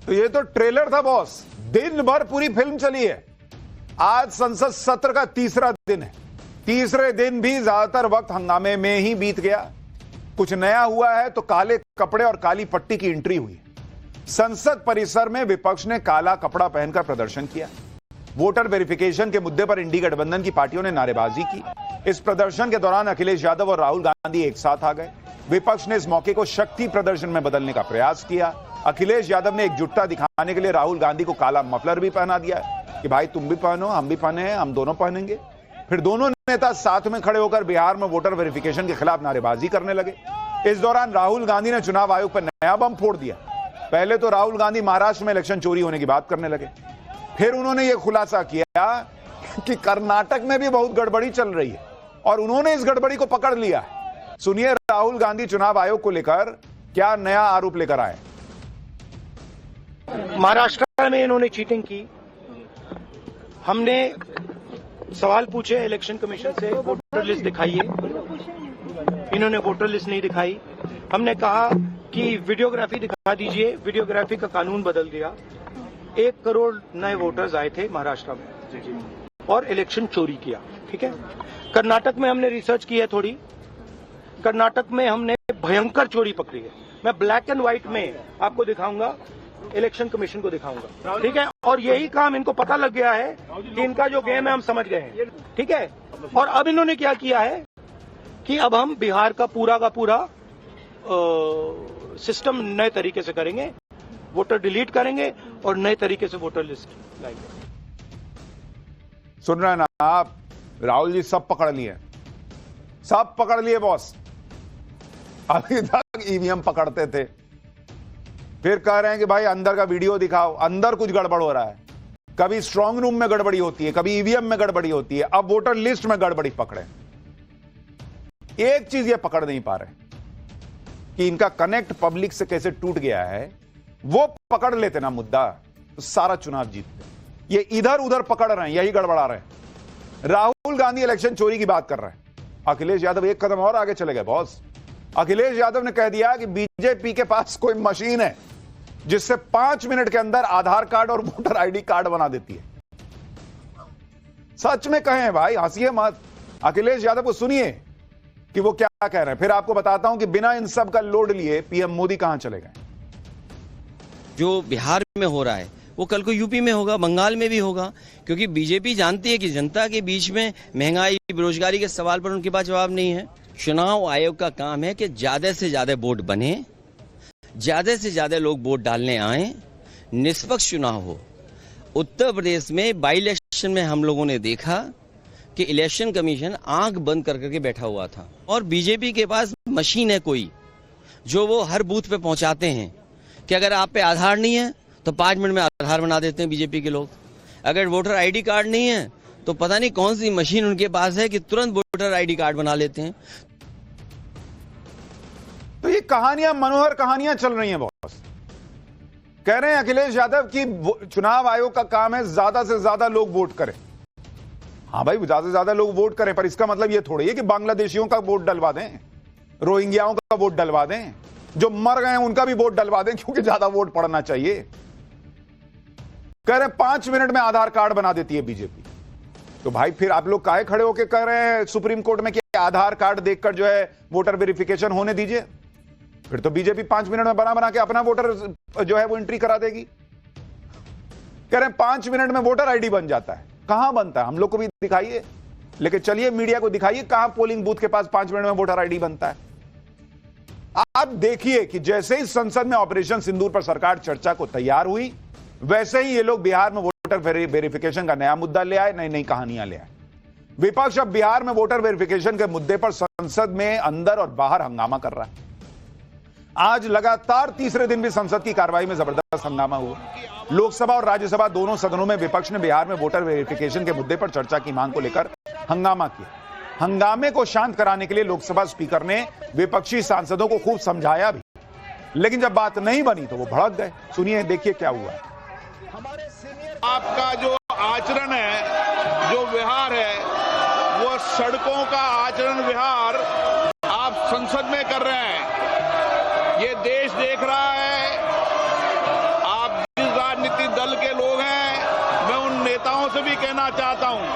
तो ये तो ट्रेलर था बॉस, दिन भर पूरी फिल्म चली है। आज संसद सत्र का तीसरा दिन है। तीसरे दिन भी ज्यादातर वक्त हंगामे में ही बीत गया। कुछ नया हुआ है तो काले कपड़े और काली पट्टी की एंट्री हुई। संसद परिसर में विपक्ष ने काला कपड़ा पहनकर प्रदर्शन किया। वोटर वेरिफिकेशन के मुद्दे पर इंडी गठबंधन की पार्टियों ने नारेबाजी की। इस प्रदर्शन के दौरान अखिलेश यादव और राहुल गांधी एक साथ आ गए। विपक्ष ने इस मौके को शक्ति प्रदर्शन में बदलने का प्रयास किया। अखिलेश यादव ने एकजुटता दिखाने के लिए राहुल गांधी को काला मफलर भी पहना दिया कि भाई तुम भी पहनो, हम भी पहने हैं, हम दोनों पहनेंगे। फिर दोनों नेता साथ में खड़े होकर बिहार में वोटर वेरिफिकेशन के खिलाफ नारेबाजी करने लगे। इस दौरान राहुल गांधी ने चुनाव आयोग पर नया बम फोड़ दिया। पहले तो राहुल गांधी महाराष्ट्र में इलेक्शन चोरी होने की बात करने लगे। फिर उन्होंने यह खुलासा किया कि कर्नाटक में भी बहुत गड़बड़ी चल रही है और उन्होंने इस गड़बड़ी को पकड़ लिया। सुनिए राहुल गांधी चुनाव आयोग को लेकर क्या नया आरोप लेकर आए। महाराष्ट्र में इन्होंने चीटिंग की। हमने सवाल पूछे इलेक्शन कमीशन से, वोटर लिस्ट दिखाइए। इन्होंने वोटर लिस्ट नहीं दिखाई। हमने कहा कि वीडियोग्राफी दिखा दीजिए। वीडियोग्राफी का कानून बदल दिया। 1 करोड़ नए वोटर्स आए थे महाराष्ट्र में और इलेक्शन चोरी किया। ठीक है। कर्नाटक में हमने रिसर्च की है थोड़ी। कर्नाटक में हमने भयंकर चोरी पकड़ी है। मैं ब्लैक एंड व्हाइट में आपको दिखाऊंगा, इलेक्शन कमीशन को दिखाऊंगा। ठीक है। और यही काम इनको पता लग गया है कि इनका जो गेम है हम समझ गए हैं। ठीक है। और अब इन्होंने क्या किया है कि अब हम बिहार का पूरा सिस्टम नए तरीके से करेंगे। वोटर डिलीट करेंगे और नए तरीके से वोटर लिस्ट लाएंगे। सुन रहे हैं ना आप? राहुल जी सब पकड़ लिए, सब पकड़ लिए बॉस। अभी तक ईवीएम पकड़ते थे, फिर कह रहे हैं कि भाई अंदर का वीडियो दिखाओ। अंदर कुछ गड़बड़ हो रहा है। कभी स्ट्रांग रूम में गड़बड़ी होती है, कभी ईवीएम में गड़बड़ी होती है, अब वोटर लिस्ट में गड़बड़ी पकड़े। एक चीज ये पकड़ नहीं पा रहे कि इनका कनेक्ट पब्लिक से कैसे टूट गया है। वो पकड़ लेते ना मुद्दा तो सारा चुनाव जीतते। ये इधर उधर पकड़ रहे हैं, यही गड़बड़ा रहे हैं। राहुल गांधी इलेक्शन चोरी की बात कर रहे हैं। अखिलेश यादव एक कदम और आगे चले गए बॉस। अखिलेश यादव ने कह दिया कि बीजेपी के पास कोई मशीन है जिससे 5 मिनट के अंदर आधार कार्ड और वोटर आईडी कार्ड बना देती है। सच में कहें भाई, हंसिए मत। अखिलेश यादव को सुनिए कि वो क्या कह रहे हैं, फिर आपको बताता हूं कि बिना इन सब का लोड लिए पीएम मोदी कहां चले गए। जो बिहार में हो रहा है वो कल को यूपी में होगा, बंगाल में भी होगा, क्योंकि बीजेपी जानती है कि जनता के बीच में महंगाई, बेरोजगारी के सवाल पर उनके पास जवाब नहीं है। चुनाव आयोग का काम है कि ज्यादा से ज्यादा वोट बने, ज्यादा से ज्यादा लोग वोट डालने आए, निष्पक्ष चुनाव हो। उत्तर प्रदेश में बाई इलेक्शन में हम लोगों ने देखा कि इलेक्शन कमीशन आंख बंद कर करके बैठा हुआ था और बीजेपी के पास मशीन है कोई जो वो हर बूथ पे पहुंचाते हैं कि अगर आप पे आधार नहीं है तो 5 मिनट में आधार बना देते हैं बीजेपी के लोग। अगर वोटर आईडी कार्ड नहीं है तो पता नहीं कौन सी मशीन उनके पास है कि तुरंत वोटर आईडी कार्ड बना लेते हैं। तो ये कहानियां, मनोहर कहानियां चल रही हैं बॉस। कह रहे हैं अखिलेश यादव की चुनाव आयोग का काम है ज्यादा से ज्यादा लोग वोट करें। हाँ भाई, ज्यादा से ज्यादा लोग वोट करें, पर इसका मतलब ये थोड़ी है कि बांग्लादेशियों का वोट डलवा दें, रोहिंग्याओं का वोट डलवा दें, जो मर गए हैं उनका भी वोट डलवा दें क्योंकि ज्यादा वोट पड़ना चाहिए। कह रहे हैं 5 मिनट में आधार कार्ड बना देती है बीजेपी। तो भाई फिर आप लोग काहे खड़े होकर कह रहे हैं सुप्रीम कोर्ट में कि आधार कार्ड देखकर जो है वोटर वेरिफिकेशन होने दीजिए। फिर तो बीजेपी 5 मिनट में बना के अपना वोटर जो है वो एंट्री करा देगी। कह रहे हैं 5 मिनट में वोटर आईडी बन जाता है। कहां बनता है, हम लोग को भी दिखाइए। लेकिन चलिए मीडिया को दिखाइए कहां पोलिंग बूथ के पास 5 मिनट में वोटर आईडी बनता है। आप देखिए कि जैसे ही संसद में ऑपरेशन सिंदूर पर सरकार चर्चा को तैयार हुई, वैसे ही ये लोग बिहार में वोटर वेरिफिकेशन का नया मुद्दा ले आए, नई नई कहानियां ले आए। विपक्ष अब बिहार में वोटर वेरिफिकेशन के मुद्दे पर संसद में अंदर और बाहर हंगामा कर रहा है। आज लगातार तीसरे दिन भी संसद की कार्रवाई में जबरदस्त हंगामा हुआ। लोकसभा और राज्यसभा दोनों सदनों में विपक्ष ने बिहार में वोटर वेरिफिकेशन के मुद्दे पर चर्चा की मांग को लेकर हंगामा किया। हंगामे को शांत कराने के लिए लोकसभा स्पीकर ने विपक्षी सांसदों को खूब समझाया भी, लेकिन जब बात नहीं बनी तो वो भड़क गए। सुनिए, देखिए क्या हुआ। आपका जो आचरण है, जो व्यवहार है, वो सड़कों का आचरण व्यवहार आप संसद में कर रहे हैं। ये देश देख रहा है। आप से भी कहना चाहता हूं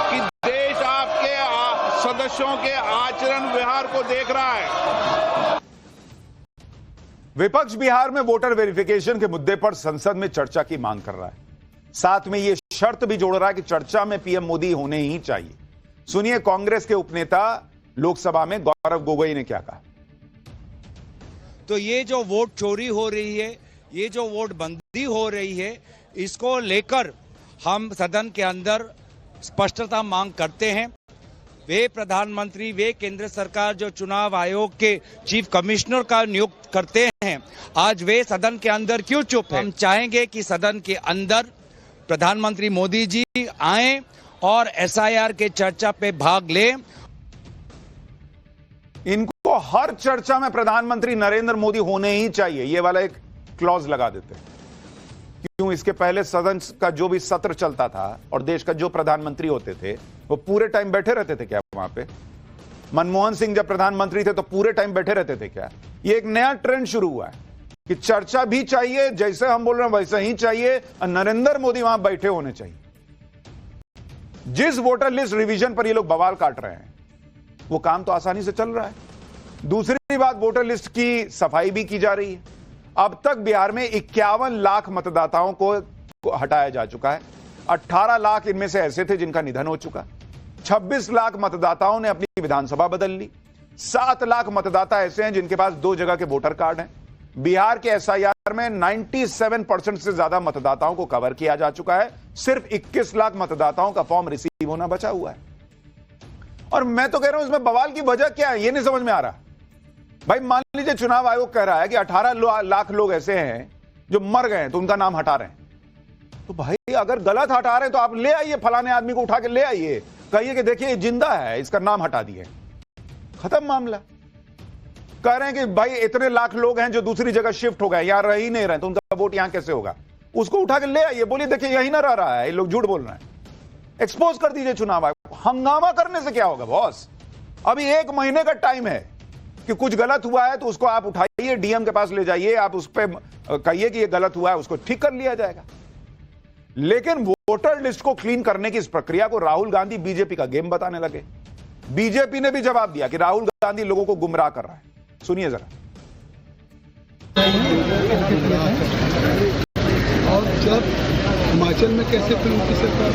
कि देश आपके सदस्यों के आचरण व्यवहार को देख रहा है। विपक्ष बिहार में वोटर वेरिफिकेशन के मुद्दे पर संसद में चर्चा की मांग कर रहा है। साथ में यह शर्त भी जोड़ रहा है कि चर्चा में पीएम मोदी होने ही चाहिए। सुनिए कांग्रेस के उपनेता लोकसभा में गौरव गोगोई ने क्या कहा। तो ये जो वोट चोरी हो रही है, ये जो वोट बंदी हो रही है, इसको लेकर हम सदन के अंदर स्पष्टता मांग करते हैं। वे प्रधानमंत्री, वे केंद्र सरकार जो चुनाव आयोग के चीफ कमिश्नर का नियुक्त करते हैं, आज वे सदन के अंदर क्यों चुप हैं? हम चाहेंगे कि सदन के अंदर प्रधानमंत्री मोदी जी आए और एसआईआर के चर्चा पे भाग लें। इनको हर चर्चा में प्रधानमंत्री नरेंद्र मोदी होने ही चाहिए, यह वाला एक क्लॉज लगा देते हैं। क्यों? इसके पहले सदन का जो भी सत्र चलता था और देश का जो प्रधानमंत्री होते थे वो पूरे टाइम बैठे रहते थे क्या वहां पे? मनमोहन सिंह जब प्रधानमंत्री थे तो पूरे टाइम बैठे रहते थे क्या? ये एक नया ट्रेंड शुरू हुआ है कि चर्चा भी चाहिए, जैसे हम बोल रहे हैं वैसे ही चाहिए, और नरेंद्र मोदी वहां बैठे होने चाहिए। जिस वोटर लिस्ट रिवीजन पर ये लोग बवाल काट रहे हैं वो काम तो आसानी से चल रहा है। दूसरी बात, वोटर लिस्ट की सफाई भी की जा रही है। अब तक बिहार में 51 लाख मतदाताओं को हटाया जा चुका है। 18 लाख इनमें से ऐसे थे जिनका निधन हो चुका। 26 लाख मतदाताओं ने अपनी विधानसभा बदल ली। 7 लाख मतदाता ऐसे हैं जिनके पास 2 जगह के वोटर कार्ड हैं। बिहार के एसआईआर में 97% से ज्यादा मतदाताओं को कवर किया जा चुका है। सिर्फ 21 लाख मतदाताओं का फॉर्म रिसीव होना बचा हुआ है। और मैं तो कह रहा हूं इसमें बवाल की वजह क्या है, यह नहीं समझ में आ रहा। भाई मान लीजिए चुनाव आयोग कह रहा है कि 18 लाख लोग ऐसे हैं जो मर गए हैं तो उनका नाम हटा रहे हैं। तो भाई अगर गलत हटा रहे हैं तो आप ले आइए, फलाने आदमी को उठा के ले आइए, कहिए कि देखिए जिंदा है, इसका नाम हटा दिए, खत्म मामला। कह रहे हैं कि भाई इतने लाख लोग हैं जो दूसरी जगह शिफ्ट हो गए, यहां रह ही नहीं रहे तो उनका वोट यहां कैसे होगा? उसको उठा के ले आइए, बोलिए देखिए यही ना रह रहा है, ये लोग झूठ बोल रहे हैं। एक्सपोज कर दीजिए चुनाव आयोग। हंगामा करने से क्या होगा बॉस? अभी 1 महीने का टाइम है कि कुछ गलत हुआ है तो उसको आप उठाइए, डीएम के पास ले जाइए, आप उस पर कहिए कि ये गलत हुआ है, उसको ठीक कर लिया जाएगा। लेकिन वोटर लिस्ट को क्लीन करने की इस प्रक्रिया को राहुल गांधी बीजेपी का गेम बताने लगे। बीजेपी ने भी जवाब दिया कि राहुल गांधी लोगों को गुमराह कर रहा है। सुनिए जरा। और जब हिमाचल में कैसे फिल्म की सरकार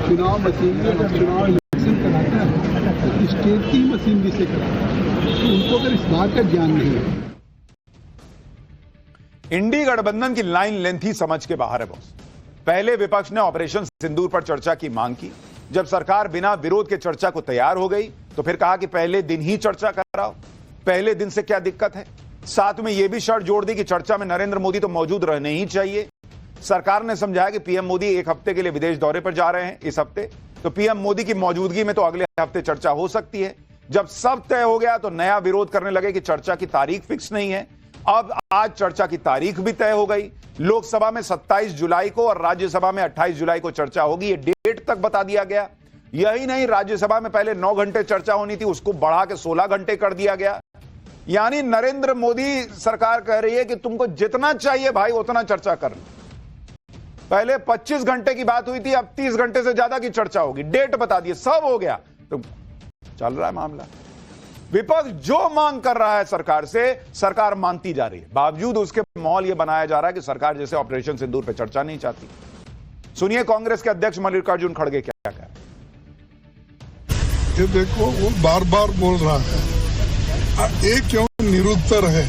चुनाव मशीनरी और चुनाव इलेक्शन कराते हैं स्टेट की मशीनरी से कराते हैं, तो उनको अगर इस बात का ज्ञान नहीं है। इंडी गठबंधन की लाइन लेंथ ही समझ के बाहर है बॉस। पहले विपक्ष ने ऑपरेशन सिंदूर पर चर्चा की मांग की। जब सरकार बिना विरोध के चर्चा को तैयार हो गई तो फिर कहा कि पहले दिन ही चर्चा कराओ। पहले दिन से क्या दिक्कत है? साथ में यह भी शर्त जोड़ दी कि चर्चा में नरेंद्र मोदी तो मौजूद रहने ही चाहिए। सरकार ने समझाया कि पीएम मोदी 1 हफ्ते के लिए विदेश दौरे पर जा रहे हैं इस हफ्ते, तो पीएम मोदी की मौजूदगी में तो अगले हफ्ते चर्चा हो सकती है। जब सब तय हो गया तो नया विरोध करने लगे कि चर्चा की तारीख फिक्स नहीं है। अब आज चर्चा की तारीख भी तय हो गई। लोकसभा में 27 जुलाई को और राज्यसभा में 28 जुलाई को चर्चा होगी, ये डेट तक बता दिया गया। यही नहीं, राज्यसभा में पहले 9 घंटे चर्चा होनी थी, उसको बढ़ा के 16 घंटे कर दिया गया। यानी नरेंद्र मोदी सरकार कह रही है कि तुमको जितना चाहिए भाई उतना चर्चा कर लो। पहले 25 घंटे की बात हुई थी, अब 30 घंटे से ज्यादा की चर्चा होगी। डेट बता दिए, सब हो गया, तो चल रहा है मामला। विपक्ष जो मांग कर रहा है सरकार से, सरकार मानती जा रही है। बावजूद उसके माहौल यह बनाया जा रहा है कि सरकार जैसे ऑपरेशन सिंदूर पे चर्चा नहीं चाहती। सुनिए कांग्रेस के अध्यक्ष मल्लिकार्जुन खड़गे क्या कह रहे हैं। ये देखो, वो बार बार बोल रहा है, ये क्यों निरुत्तर है,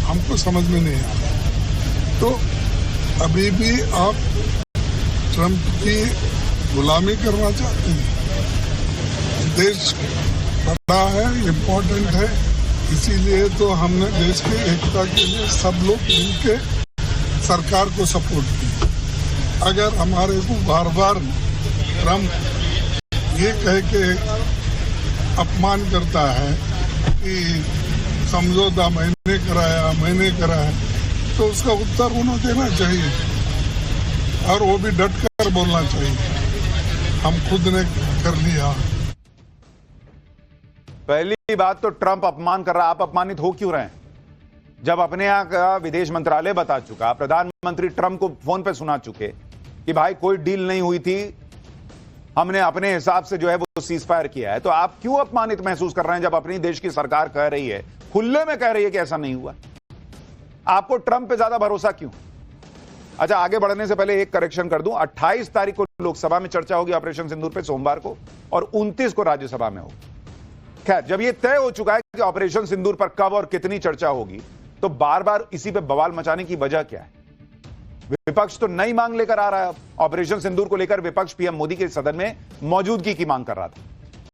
हमको समझ में नहीं आ रहा। तो अभी भी आप ट्रंप की गुलामी करना चाहते हैं। देश बड़ा है, इम्पोर्टेंट है, इसीलिए तो हमने देश की एकता के लिए सब लोग मिलके सरकार को सपोर्ट किया। अगर हमारे को बार बार ट्रंप ये कह के अपमान करता है कि समझौता मैंने कराया, तो उसका उत्तर उन्हें देना चाहिए और वो भी डट कर बोलना चाहिए, हम खुद ने कर लिया। पहली बात तो ट्रंप अपमान कर रहा है, आप अपमानित हो क्यों रहे हैं? जब अपने यहां का विदेश मंत्रालय बता चुका, प्रधानमंत्री ट्रंप को फोन पे सुना चुके कि भाई कोई डील नहीं हुई थी, हमने अपने हिसाब से जो है वो सीज फायर किया है, तो आप क्यों अपमानित महसूस कर रहे हैं जब अपनी देश की सरकार कह रही है, खुले में कह रही है कि ऐसा नहीं हुआ? आपको ट्रंप पे ज्यादा भरोसा क्यों? अच्छा, आगे बढ़ने से पहले एक करेक्शन कर दूं, 28 तारीख को लोकसभा में चर्चा होगी ऑपरेशन सिंदूर पे, सोमवार को, और 29 को राज्यसभा में होगी। खैर, जब यह तय हो चुका है कि ऑपरेशन सिंदूर पर कब और कितनी चर्चा होगी, तो बार बार इसी पे बवाल मचाने की वजह क्या है? विपक्ष तो नई मांग लेकर आ रहा है। ऑपरेशन सिंदूर को लेकर विपक्ष पीएम मोदी के सदन में मौजूदगी की मांग कर रहा था।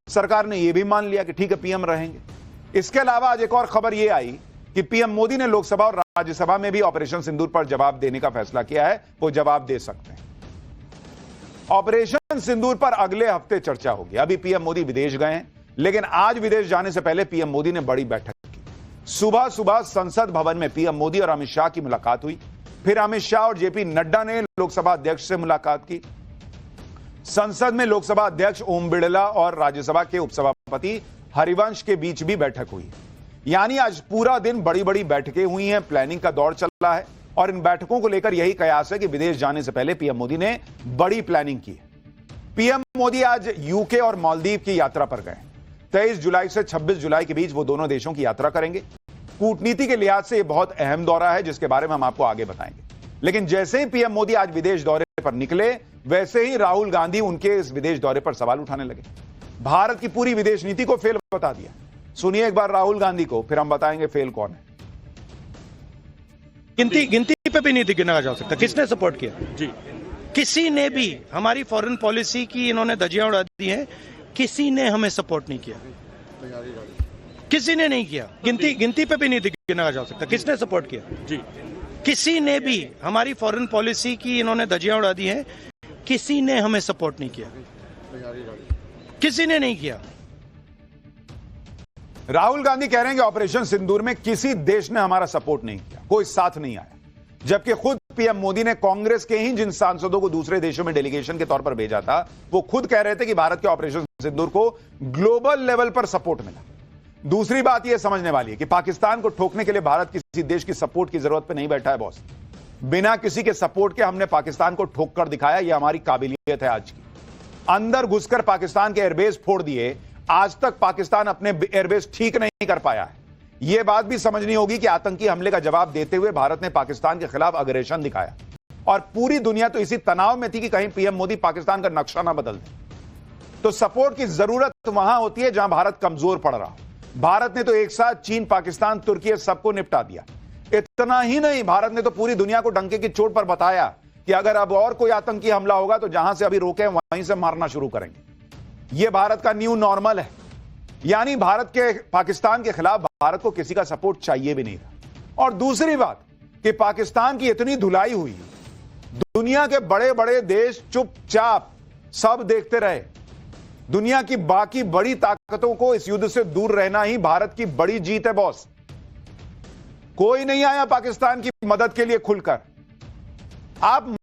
सरकार ने यह भी मान लिया कि ठीक है, पीएम रहेंगे। इसके अलावा आज एक और खबर यह आई कि पीएम मोदी ने लोकसभा और राज्यसभा में भी ऑपरेशन सिंदूर पर जवाब देने का फैसला किया है, वो जवाब दे सकते हैं। ऑपरेशन सिंदूर पर अगले हफ्ते चर्चा होगी। अभी पीएम मोदी विदेश गए हैं, लेकिन आज विदेश जाने से पहले पीएम मोदी ने बड़ी बैठक की। सुबह सुबह संसद भवन में पीएम मोदी और अमित शाह की मुलाकात हुई। फिर अमित शाह और जेपी नड्डा ने लोकसभा अध्यक्ष से मुलाकात की। संसद में लोकसभा अध्यक्ष ओम बिड़ला और राज्यसभा के उपसभापति हरिवंश के बीच भी बैठक हुई। यानी आज पूरा दिन बड़ी बड़ी बैठकें हुई हैं, प्लानिंग का दौर चल रहा है, और इन बैठकों को लेकर यही कयास है कि विदेश जाने से पहले पीएम मोदी ने बड़ी प्लानिंग की है। पीएम मोदी आज यूके और मालदीव की यात्रा पर गए। 23 जुलाई से 26 जुलाई के बीच वो दोनों देशों की यात्रा करेंगे। कूटनीति के लिहाज से यह बहुत अहम दौरा है, जिसके बारे में हम आपको आगे बताएंगे। लेकिन जैसे ही पीएम मोदी आज विदेश दौरे पर निकले, वैसे ही राहुल गांधी उनके इस विदेश दौरे पर सवाल उठाने लगे। भारत की पूरी विदेश नीति को फेल बता दिया। सुनिए एक बार राहुल गांधी को, फिर हम बताएंगे फेल कौन है। गिनती पे भी नहीं गिना जा सकता किसने सपोर्ट किया जी। किसी ने भी हमारी फॉरेन पॉलिसी की इन्होंने धज्जियां उड़ा दी हैं। किसी ने हमें सपोर्ट नहीं किया, किसी ने नहीं किया। गिनती पे भी नहीं गिना जा सकता किसने सपोर्ट किया जी। किसी ने भी हमारी फॉरेन पॉलिसी की इन्होंने धज्जियां उड़ा दी हैं। किसी ने हमें सपोर्ट नहीं किया, किसी ने नहीं किया। राहुल गांधी कह रहे हैं कि ऑपरेशन सिंदूर में किसी देश ने हमारा सपोर्ट नहीं किया, कोई साथ नहीं आया। जबकि खुद पीएम मोदी ने कांग्रेस के ही जिन सांसदों को दूसरे देशों में डेलीगेशन के तौर पर भेजा था, वो खुद कह रहे थे कि भारत के ऑपरेशन सिंदूर को ग्लोबल लेवल पर सपोर्ट मिला। दूसरी बात यह समझने वाली है कि पाकिस्तान को ठोकने के लिए भारत किसी देश की सपोर्ट की जरूरत पर नहीं बैठा है बॉस। बिना किसी के सपोर्ट के हमने पाकिस्तान को ठोक कर दिखाया, यह हमारी काबिलियत है आज की। अंदर घुसकर पाकिस्तान के एयरबेस फोड़ दिए, आज तक पाकिस्तान अपने एयरबेस ठीक नहीं कर पाया है। यह बात भी समझनी होगी कि आतंकी हमले का जवाब देते हुए भारत ने पाकिस्तान के खिलाफ अग्रेशन दिखाया, और पूरी दुनिया तो इसी तनाव में थी कि कहीं पीएम मोदी पाकिस्तान का नक्शा ना बदल दे। तो सपोर्ट की जरूरत वहां होती है जहां भारत कमजोर पड़ रहा हो। भारत ने तो एक साथ चीन, पाकिस्तान, तुर्की सबको निपटा दिया। इतना ही नहीं, भारत ने तो पूरी दुनिया को डंके की चोट पर बताया कि अगर अब और कोई आतंकी हमला होगा तो जहां से अभी रोके वहीं से मारना शुरू करेंगे। यह भारत का न्यू नॉर्मल है। यानी भारत के पाकिस्तान के खिलाफ भारत को किसी का सपोर्ट चाहिए भी नहीं था। और दूसरी बात कि पाकिस्तान की इतनी धुलाई हुई, दुनिया के बड़े बड़े देश चुपचाप सब देखते रहे। दुनिया की बाकी बड़ी ताकतों को इस युद्ध से दूर रहना ही भारत की बड़ी जीत है बॉस। कोई नहीं आया पाकिस्तान की मदद के लिए खुलकर। आप